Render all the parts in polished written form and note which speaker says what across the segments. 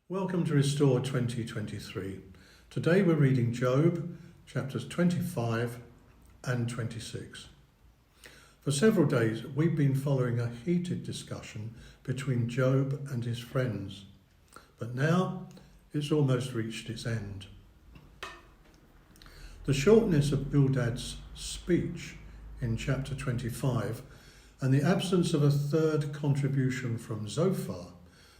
Speaker 1: Welcome to Restore 2023. Today we're reading Job, chapters 25 and 26. For several days we've been following a heated discussion between Job and his friends, but now it's almost reached its end. The shortness of Bildad's speech in chapter 25 and the absence of a third contribution from Zophar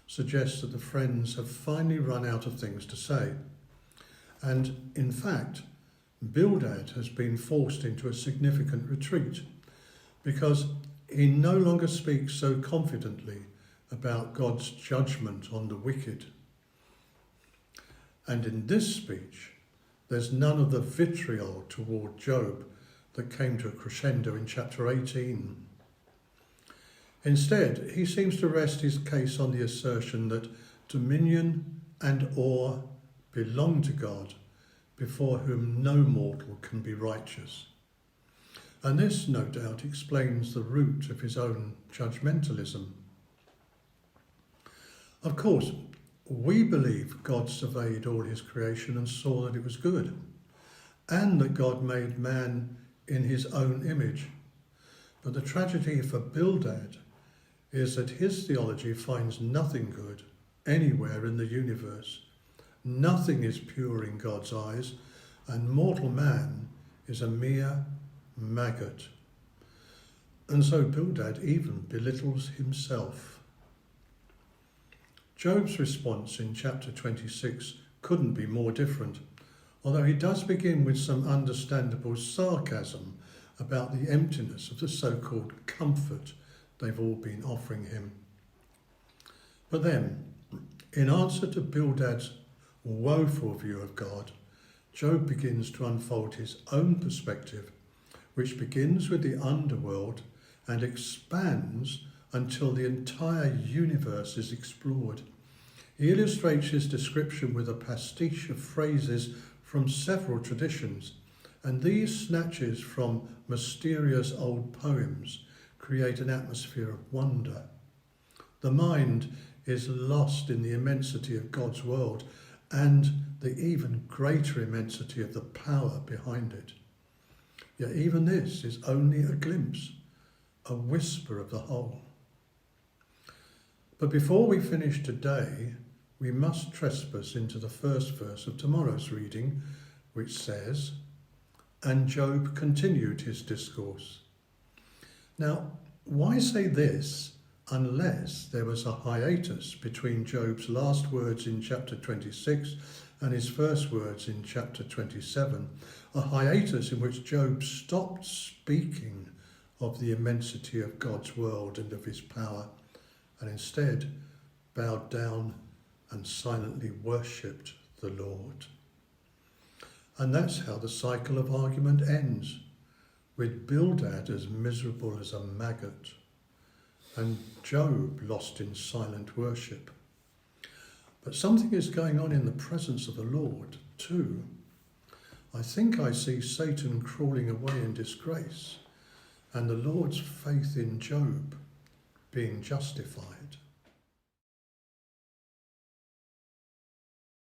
Speaker 1: suggests that the friends have finally run out of things to say. And in fact, Bildad has been forced into a significant retreat because he no longer speaks so confidently about God's judgment on the wicked. And in this speech, there's none of the vitriol toward Job that came to a crescendo in chapter 18. Instead, he seems to rest his case on the assertion that dominion and awe belong to God, before whom no mortal can be righteous. And this, no doubt, explains the root of his own judgmentalism. Of course, we believe God surveyed all his creation and saw that it was good, and that God made man in his own image. But the tragedy for Bildad is that his theology finds nothing good anywhere in the universe. Nothing is pure in God's eyes, and mortal man is a mere maggot. And so Bildad even belittles himself. Job's response in chapter 26 couldn't be more different, although he does begin with some understandable sarcasm about the emptiness of the so-called comfort they've all been offering him. But then, in answer to Bildad's woeful view of God, Job begins to unfold his own perspective, which begins with the underworld and expands until the entire universe is explored. He illustrates his description with a pastiche of phrases from several traditions, and these snatches from mysterious old poems create an atmosphere of wonder. The mind is lost in the immensity of God's world and the even greater immensity of the power behind it. Yet even this is only a glimpse, a whisper of the whole. But before we finish today, we must trespass into the first verse of tomorrow's reading, which says, "And Job continued his discourse." Now, why say this unless there was a hiatus between Job's last words in chapter 26 and his first words in chapter 27, a hiatus in which Job stopped speaking of the immensity of God's world and of his power, and instead bowed down and silently worshipped the Lord. And that's how the cycle of argument ends, with Bildad as miserable as a maggot, and Job lost in silent worship. But something is going on in the presence of the Lord too. I think I see Satan crawling away in disgrace, and the Lord's faith in Job being justified.